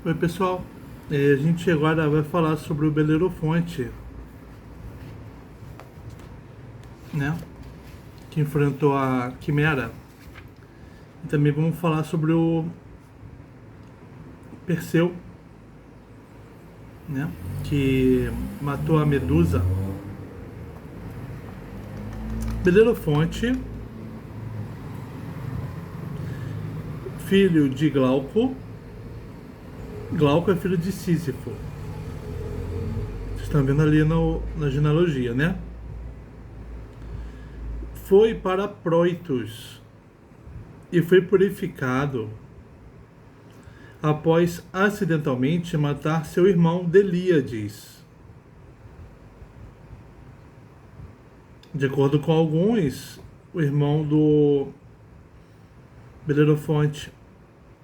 Oi pessoal, a gente agora vai falar sobre o Belerofonte, né? Que enfrentou a Quimera. E também vamos falar sobre o Perseu, né? Que matou a Medusa. Belerofonte, filho de Glauco. Glauco é filho de Sísifo. Vocês estão vendo ali na genealogia, né? Foi para Proitos e foi purificado após acidentalmente matar seu irmão Delíades. De acordo com alguns, o irmão do Belerofonte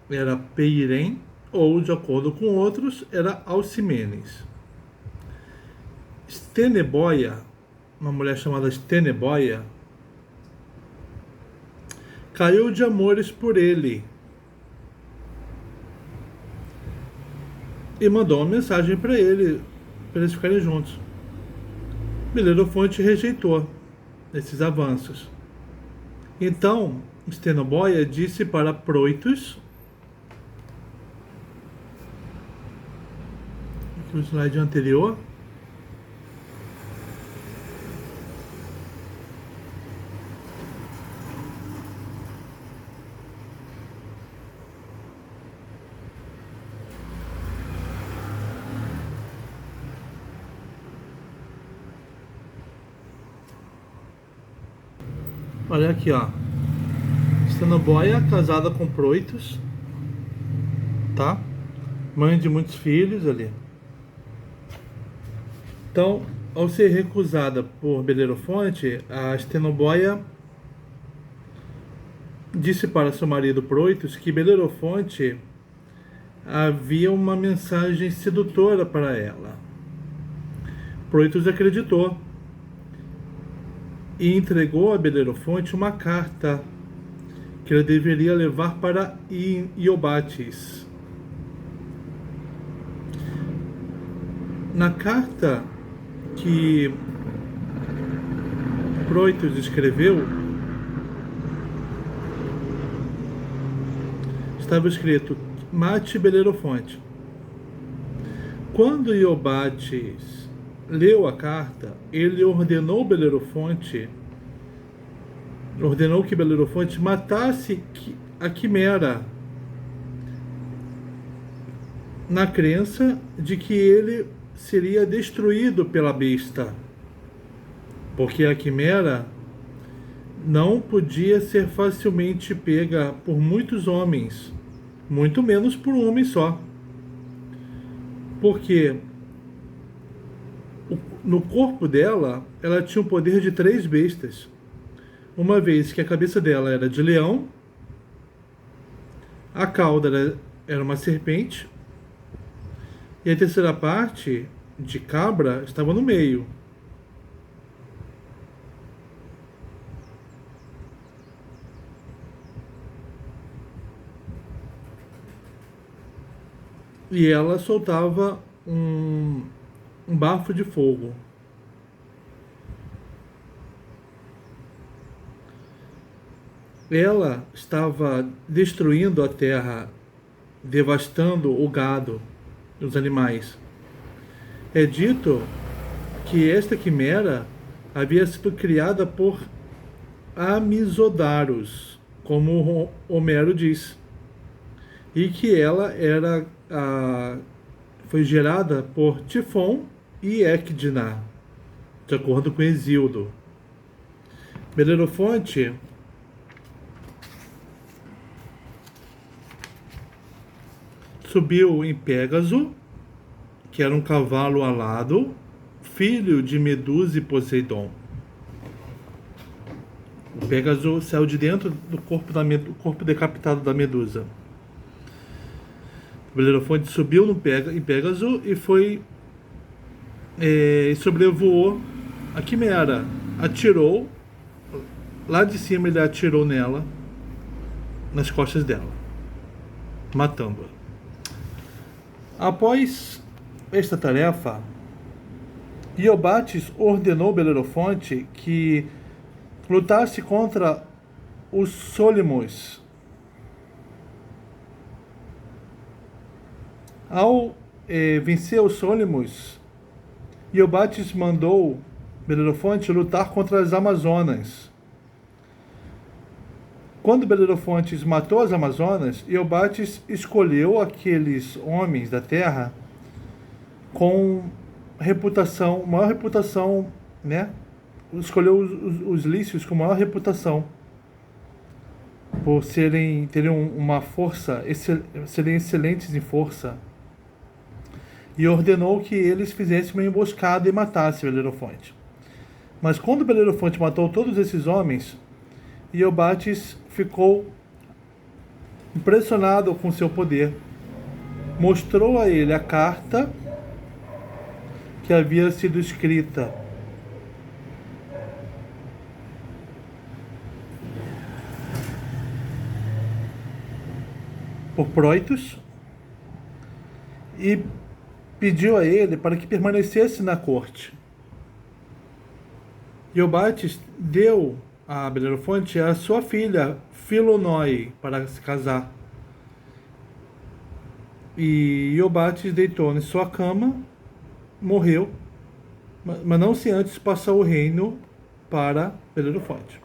era Peirém, ou, de acordo com outros, era Alcimenes. Esteneboia, uma mulher chamada Esteneboia, caiu de amores por ele e mandou uma mensagem para eles ficarem juntos. Belerofonte rejeitou esses avanços. Então, Esteneboia disse para Proitos, o slide anterior, olha aqui, ó. Esteneboia casada com Proitos, tá? Mãe de muitos filhos ali. Então, ao ser recusada por Belerofonte, a Esteneboia disse para seu marido Proitos que Belerofonte havia uma mensagem sedutora para ela. Proitos acreditou e entregou a Belerofonte uma carta que ela deveria levar para Iobates. Na carta que Proitos escreveu, estava escrito: mate Belerofonte. Quando Iobates leu a carta, ele ordenou que Belerofonte matasse a Quimera, na crença de que ele seria destruído pela besta, porque a Quimera não podia ser facilmente pega por muitos homens, muito menos por um homem só, porque no corpo dela, ela tinha o poder de 3 bestas, uma vez que a cabeça dela era de leão, a cauda era uma serpente, e a terceira parte, de cabra, estava no meio. E ela soltava um bafo de fogo. Ela estava destruindo a terra, devastando o gado, os animais. É dito que esta quimera havia sido criada por Amisodaros, como Homero diz, e que ela foi gerada por Tifon e Ecdna, de acordo com Hesíodo. Belerofonte subiu em Pégaso, que era um cavalo alado, filho de Medusa e Poseidon. O Pégaso saiu de dentro do corpo decapitado da Medusa. O Belerofonte subiu em Pégaso e sobrevoou a Quimera. Atirou, lá de cima ele atirou nela, nas costas dela, matando-a. Após esta tarefa, Iobates ordenou Belerofonte que lutasse contra os Sólimos. Ao vencer os Sólimos, Iobates mandou Belerofonte lutar contra as Amazonas. Quando Belerofonte matou as Amazonas, Iobates escolheu aqueles homens da terra com maior reputação, né? Escolheu os lícios com maior reputação, por terem uma força, serem excelentes em força, e ordenou que eles fizessem uma emboscada e matassem Belerofonte. Mas quando Belerofonte matou todos esses homens, Iobates ficou impressionado com seu poder. Mostrou a ele a carta que havia sido escrita por Proitos e pediu a ele para que permanecesse na corte. Iobates deu a Belerofonte a sua filha Filonói para se casar. E Iobates deitou em sua cama, morreu, mas não se antes passou o reino para Belerofonte.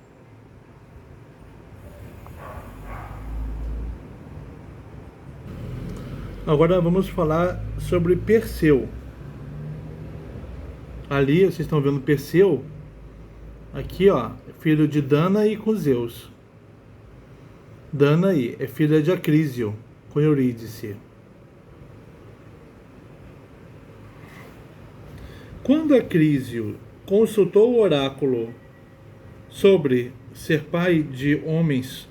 Agora vamos falar sobre Perseu. Ali vocês estão vendo Perseu, aqui ó, filho de Danae com Zeus. Danae é filha de Acrísio com Eurídice. Quando Acrísio consultou o oráculo sobre ser pai de homens,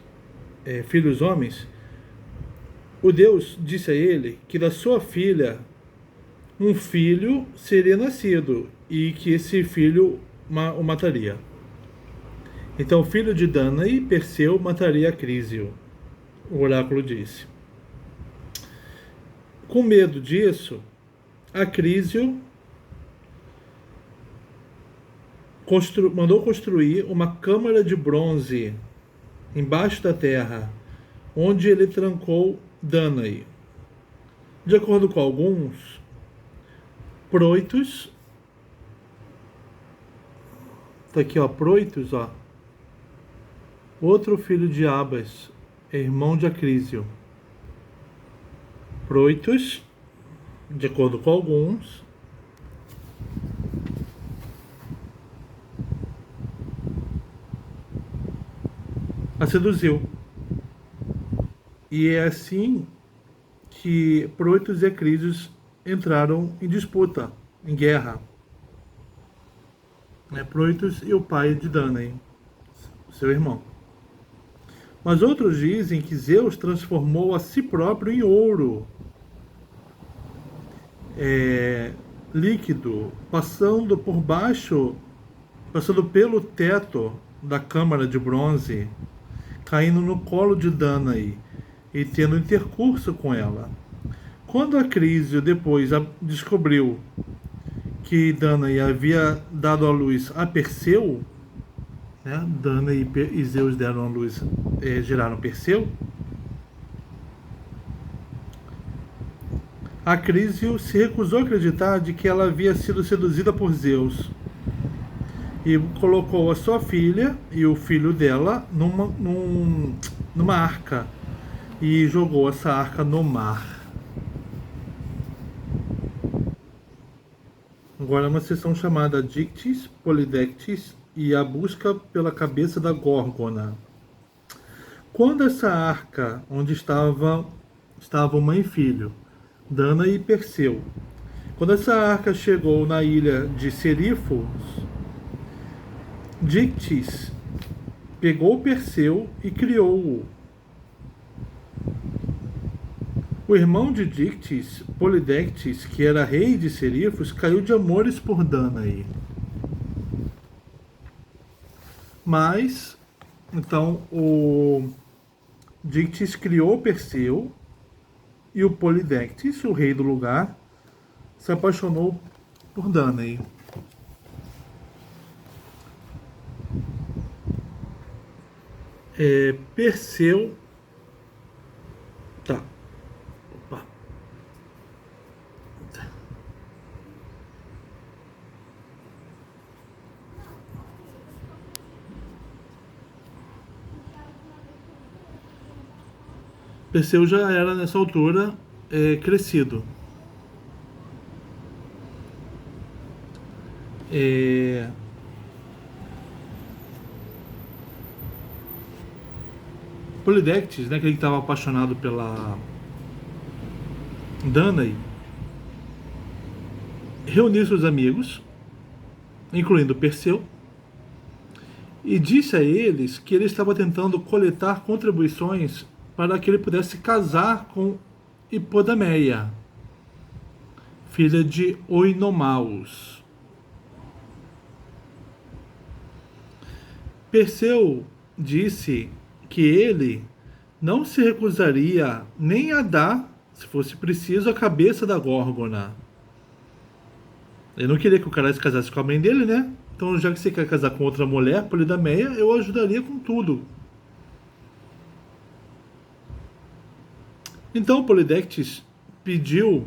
filhos homens, o Deus disse a ele que da sua filha um filho seria nascido e que esse filho o mataria. Então o filho de Danae, Perseu, mataria Acrísio, o oráculo disse. Com medo disso, Acrísio mandou construir uma câmara de bronze embaixo da terra, onde ele trancou Danae. De acordo com alguns, Proitos, tá aqui ó, Proitos, ó, outro filho de Abas, irmão de Acrísio. Proitos, de acordo com alguns, a seduziu. E é assim que Proitos e Acrísio entraram em disputa, em guerra. Proitos e o pai de Danae, seu irmão. Mas outros dizem que Zeus transformou a si próprio em ouro líquido, passando pelo teto da câmara de bronze, caindo no colo de Danae e tendo intercurso com ela. Quando Acrísio depois descobriu que Danae havia dado à luz a Perseu, Danae e Zeus deram à luz, geraram Perseu, Acrísio se recusou a acreditar de que ela havia sido seduzida por Zeus e colocou a sua filha e o filho dela numa arca e jogou essa arca no mar. Agora uma sessão chamada Dictis, Polidectes e a busca pela cabeça da Górgona. Quando essa arca, onde estavam mãe e filho, Danae e Perseu, quando essa arca chegou na ilha de Serífos, Dictis pegou Perseu e criou-o. O irmão de Dictis, Polidectes, que era rei de Serífos, caiu de amores por Danae. Mas, então, o Dictis criou Perseu E o Polidectes, o rei do lugar, se apaixonou por Danae. Perseu. Tá. Opa. Perseu já era nessa altura crescido. Polidectes, né, que ele estava apaixonado pela Danae, reuniu seus amigos, incluindo Perseu, e disse a eles que ele estava tentando coletar contribuições para que ele pudesse casar com Hipodameia, filha de Oinomaus. Perseu disse que ele não se recusaria nem a dar, se fosse preciso, a cabeça da Górgona. Ele não queria que o cara se casasse com a mãe dele, né? Então, já que você quer casar com outra mulher, Polidameia, eu ajudaria com tudo. Então, Polidectes pediu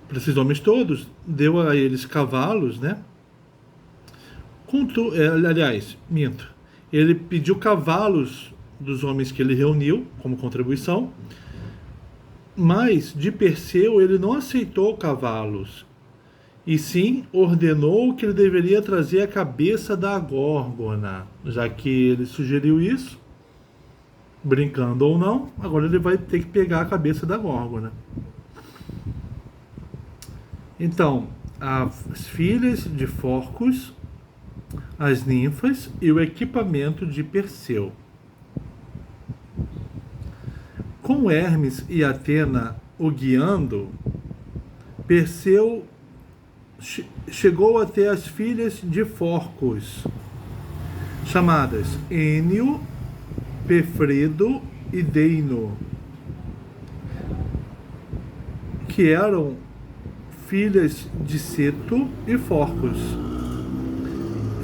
para esses homens todos, deu a eles cavalos, né? Aliás, minto. Ele pediu cavalos dos homens que ele reuniu como contribuição, mas de Perseu ele não aceitou cavalos, e sim ordenou que ele deveria trazer a cabeça da Górgona, já que ele sugeriu isso, brincando ou não, agora ele vai ter que pegar a cabeça da Górgona. Então, as filhas de Forcos, as ninfas e o equipamento de Perseu. Com Hermes e Atena o guiando, Perseu chegou até as filhas de Forcos, chamadas Énio, Pefredo e Deino, que eram filhas de Ceto e Forcos.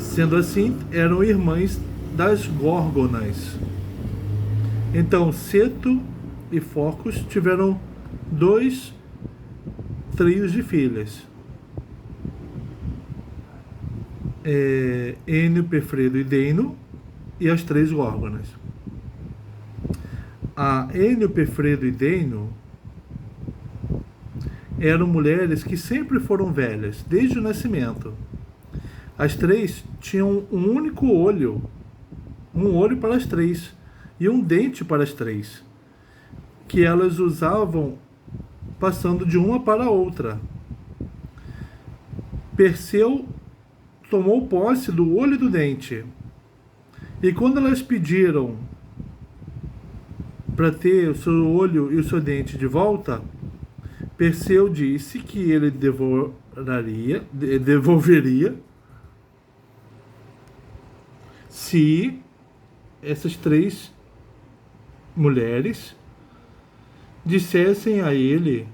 Sendo assim, eram irmãs das Górgonas. Então, Ceto e Forcos tiveram 2 trios de filhas. Énio, Pefredo e Deino, e as 3 Górgonas. A Énio, Pefredo e Deino eram mulheres que sempre foram velhas, desde o nascimento. As 3 tinham um único olho, um olho para as 3, e um dente para as 3, que elas usavam passando de uma para a outra. Perseu tomou posse do olho e do dente, e quando elas pediram para ter o seu olho e o seu dente de volta, Perseu disse que ele devolveria se essas 3 mulheres dissessem a ele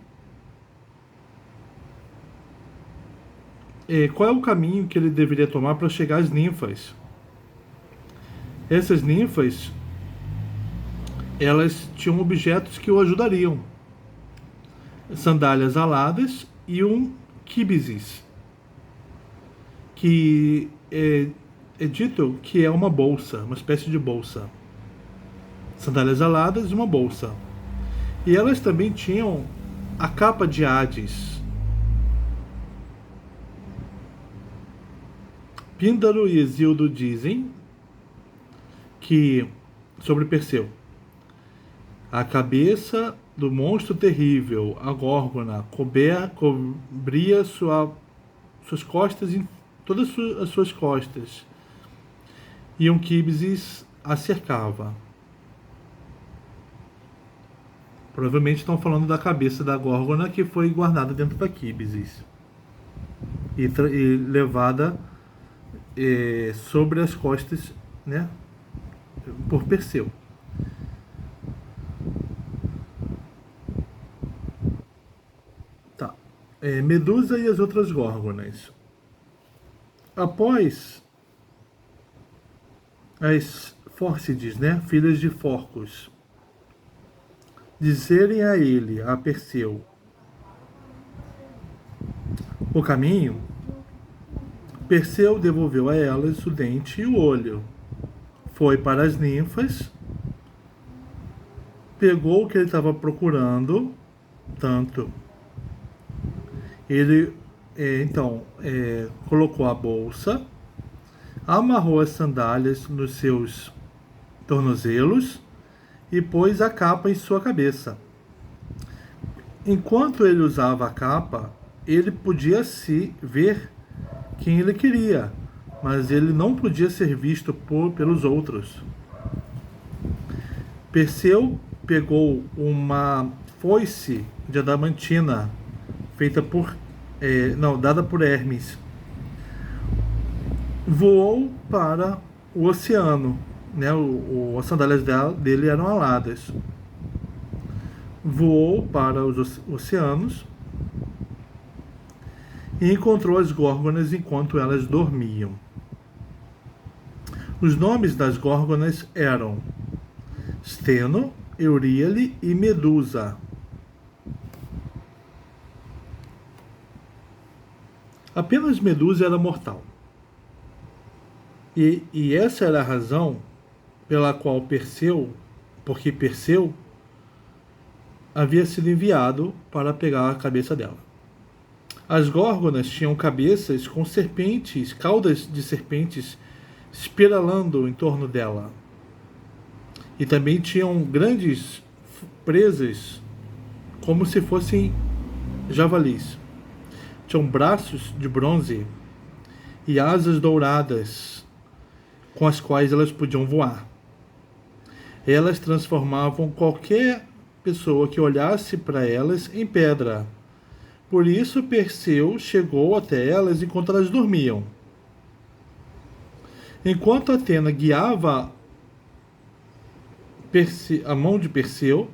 qual é o caminho que ele deveria tomar para chegar às ninfas. Essas ninfas, elas tinham objetos que o ajudariam: sandálias aladas e um quíbisis, que é dito que é uma bolsa, uma espécie de bolsa. Sandálias aladas e uma bolsa. E elas também tinham a capa de Hades. Píndaro e Hesíodo dizem que, sobre Perseu, a cabeça do monstro terrível, a Górgona, cobria suas costas, em todas as suas costas, e um quíbisis a cercava. Provavelmente estão falando da cabeça da Górgona, que foi guardada dentro da quíbisis e levada sobre as costas, né, por Perseu. Medusa e as outras górgonas. Após as Fórcides, né, filhas de Forcos, dizerem a ele, a Perseu, o caminho, Perseu devolveu a elas o dente e o olho. Foi para as ninfas, pegou o que ele estava procurando, tanto. Ele, colocou a bolsa, amarrou as sandálias nos seus tornozelos e pôs a capa em sua cabeça. Enquanto ele usava a capa, ele podia se ver quem ele queria, mas ele não podia ser visto pelos outros. Perseu pegou uma foice de adamantina dada por Hermes. Voou para o oceano, né? As sandálias dele eram aladas. Voou para os oceanos e encontrou as górgonas enquanto elas dormiam. Os nomes das górgonas eram Steno, Euríale e Medusa. Apenas Medusa era mortal. E essa era a razão pela qual Perseu havia sido enviado para pegar a cabeça dela. As górgonas tinham cabeças com serpentes, caudas de serpentes espiralando em torno dela. E também tinham grandes presas, como se fossem javalis. Tinham braços de bronze e asas douradas, com as quais elas podiam voar. Elas transformavam qualquer pessoa que olhasse para elas em pedra. Por isso Perseu chegou até elas enquanto elas dormiam. Enquanto Atena guiava a mão de Perseu,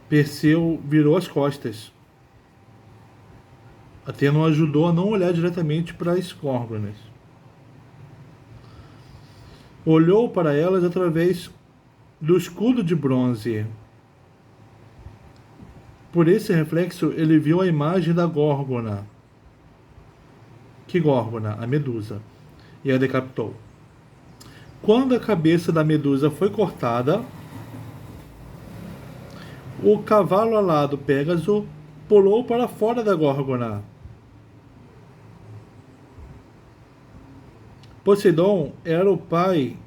Perseu virou as costas. Atena o ajudou a não olhar diretamente para as górgonas. Olhou para elas através do escudo de bronze. Por esse reflexo, ele viu a imagem da górgona. Que górgona? A Medusa. E a decapitou. Quando a cabeça da Medusa foi cortada, o cavalo alado Pégaso pulou para fora da górgona. Poseidon era o pai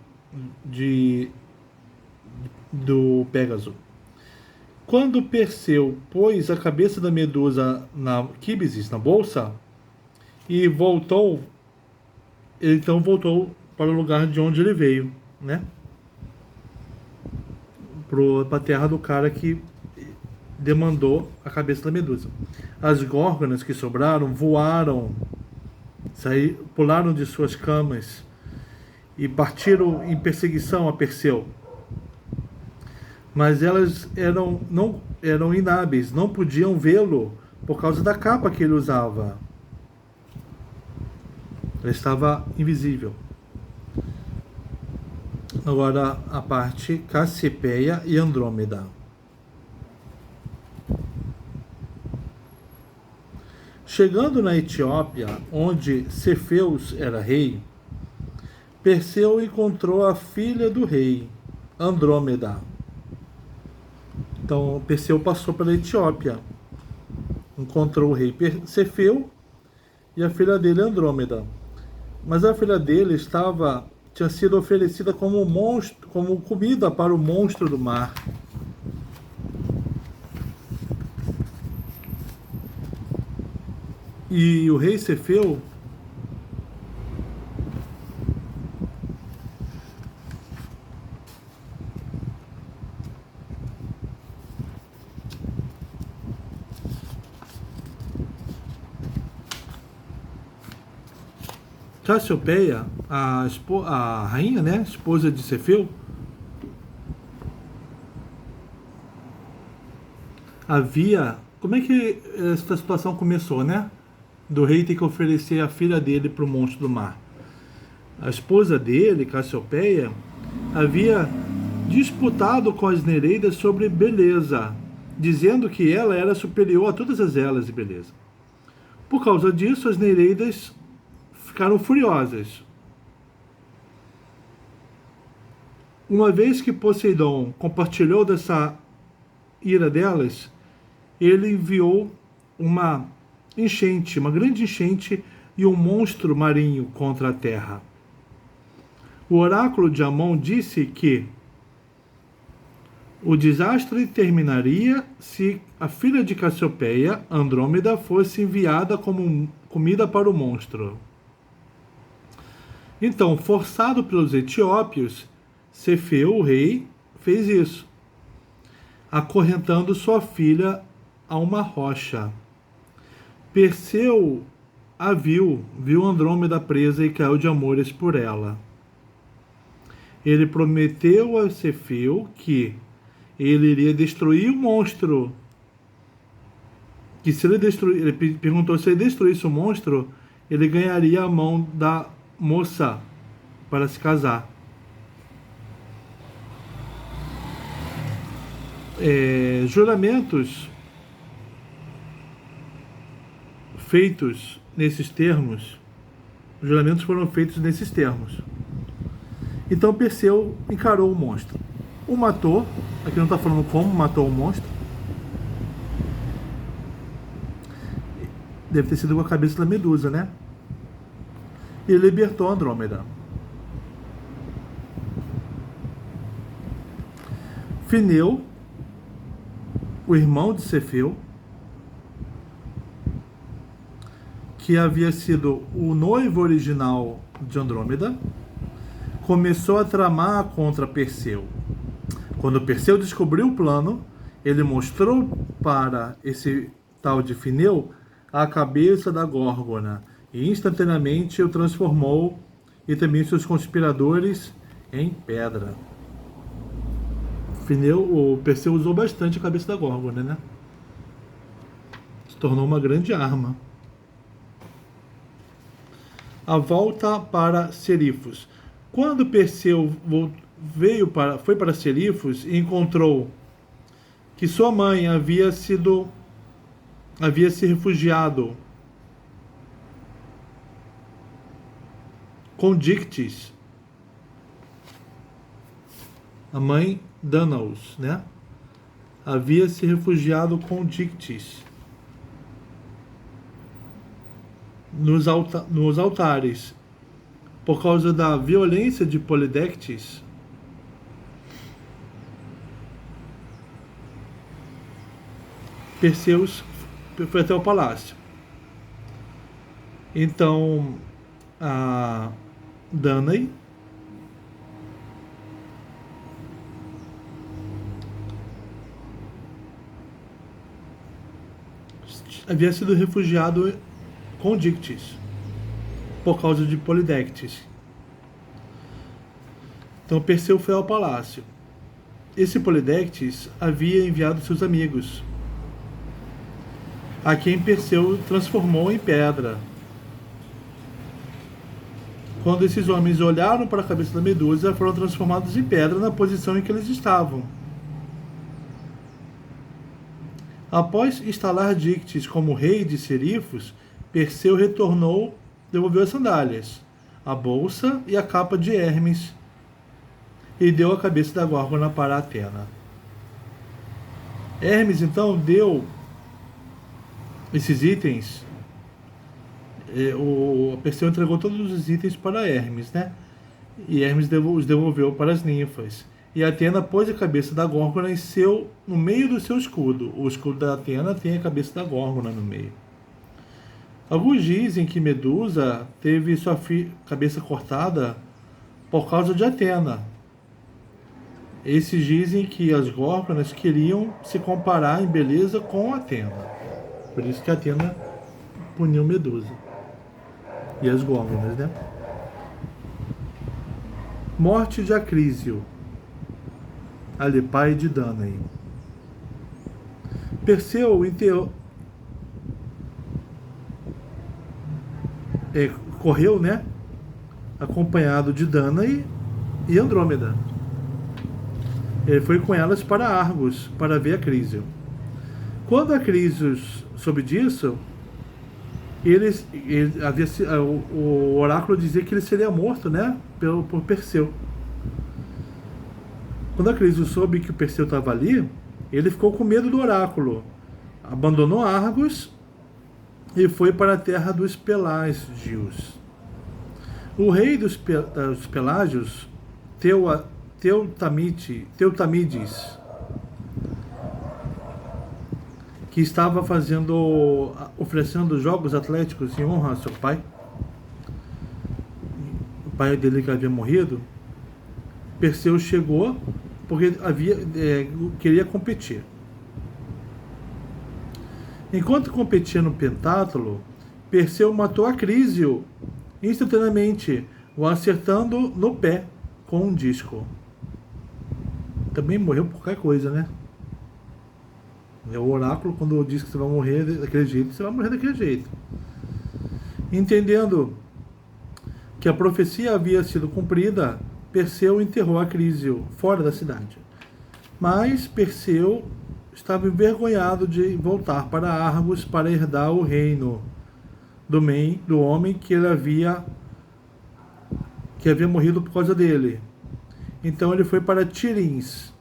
do Pégaso. Quando Perseu pôs a cabeça da Medusa na quíbisis, na bolsa, e voltou, ele então voltou para o lugar de onde ele veio, né? Para a terra do cara que demandou a cabeça da Medusa. As górgonas que sobraram voaram, pularam de suas camas e partiram em perseguição a Perseu. Mas elas eram inábeis, não podiam vê-lo por causa da capa que ele usava. Ela estava invisível. Agora a parte Cassiopeia e Andrômeda. Chegando na Etiópia, onde Cefeus era rei, Perseu encontrou a filha do rei, Andrômeda. Então Perseu passou pela Etiópia, encontrou o rei Cefeu e a filha dele, Andrômeda. Mas a filha dele tinha sido oferecida como comida para o monstro do mar. E o rei Cefeu Cassiopeia, a rainha, né, esposa de Cefeu, havia como é que essa situação começou, né? Do rei ter que oferecer a filha dele para o monstro do mar. A esposa dele, Cassiopeia, havia disputado com as Nereidas sobre beleza, dizendo que ela era superior a todas as elas de beleza. Por causa disso, as Nereidas ficaram furiosas. Uma vez que Poseidon compartilhou dessa ira delas, ele enviou uma enchente, uma grande enchente e um monstro marinho contra a terra. O oráculo de Amon disse que o desastre terminaria se a filha de Cassiopeia, Andrômeda, fosse enviada como comida para o monstro. Então, forçado pelos etíopes, Cefeu, o rei, fez isso, acorrentando sua filha a uma rocha. Perseu a viu Andrômeda presa e caiu de amores por ela. Ele prometeu a Cefeu que ele iria destruir o monstro. Que se ele destruir, ele perguntou se ele destruísse o monstro, ele ganharia a mão da moça para se casar. Juramentos feitos nesses termos, juramentos foram feitos nesses termos. Então Perseu encarou o monstro. O matou, aqui não está falando como matou o monstro. Deve ter sido com a cabeça da Medusa, né? E libertou Andrômeda. Fineu, o irmão de Cefeu, que havia sido o noivo original de Andrômeda, começou a tramar contra Perseu. Quando Perseu descobriu o plano, ele mostrou para esse tal de Fineu a cabeça da Górgona e instantaneamente o transformou e também seus conspiradores em pedra. O Perseu usou bastante a cabeça da Górgona, né? Se tornou uma grande arma. A volta para Serifos. Quando Perseu foi para Serifos e encontrou que sua mãe havia se refugiado com Dictys, a mãe Danaus, né? Havia se refugiado com Dictys nos altares por causa da violência de Polidectes. Perseu foi até o palácio. Então a Danae havia sido refugiado com Dictys por causa de Polidectes. Então Perseu foi ao palácio. Esse Polidectes havia enviado seus amigos, a quem Perseu transformou em pedra. Quando esses homens olharam para a cabeça da Medusa, foram transformados em pedra na posição em que eles estavam. Após instalar Dictys como rei de Serifos, Perseu devolveu as sandálias, a bolsa e a capa de Hermes e deu a cabeça da Górgona para Atena. Hermes então deu esses itens. Perseu entregou todos os itens para Hermes, né? E Hermes os devolveu para as ninfas. E Atena pôs a cabeça da Górgona no meio do seu escudo. O escudo da Atena tem a cabeça da Górgona no meio. Alguns dizem que Medusa teve sua cabeça cortada por causa de Atena. Esses dizem que as Górgonas queriam se comparar em beleza com Atena. Por isso que Atena puniu Medusa. E as Górgonas, né? Morte de Acrísio, pai de Danae. Perseu correu, né, acompanhado de Danae e Andrômeda. Ele foi com elas para Argos para ver a Crísio. Quando a Crísio soube disso, o oráculo dizia que ele seria morto, né, por Perseu. Quando a Crísio soube que o Perseu estava ali, ele ficou com medo do oráculo, abandonou Argos e foi para a terra dos Pelágios. O rei dos Pelágios, Teutamides, que estava oferecendo jogos atléticos em honra a seu pai, o pai dele que havia morrido, Perseu chegou porque queria competir. Enquanto competia no pentátulo, Perseu matou a Crísio instantaneamente, o acertando no pé com um disco. Também morreu por qualquer coisa, né? O oráculo, quando diz que você vai morrer daquele jeito, você vai morrer daquele jeito. Entendendo que a profecia havia sido cumprida, Perseu enterrou a Crísio fora da cidade. Mas Perseu estava envergonhado de voltar para Argos para herdar o reino do homem que havia morrido por causa dele. Então ele foi para Tirins.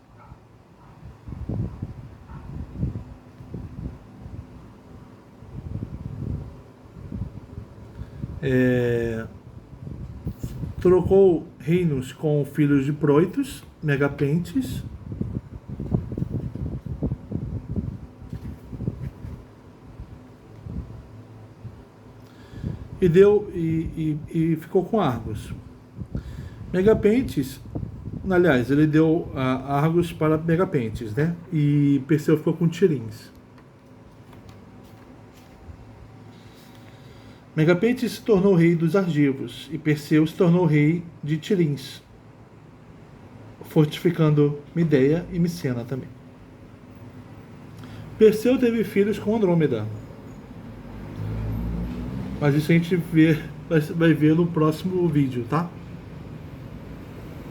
Trocou reinos com filhos de Proitos, Megapentes, e ficou com Argos. Megapentes, aliás, ele deu Argos para Megapentes, né? E Perseu ficou com Tirins. Megapentes se tornou rei dos Argivos e Perseu se tornou rei de Tirins, fortificando Mideia e Micena também. Perseu teve filhos com Andrômeda, mas isso a gente vai ver no próximo vídeo, tá?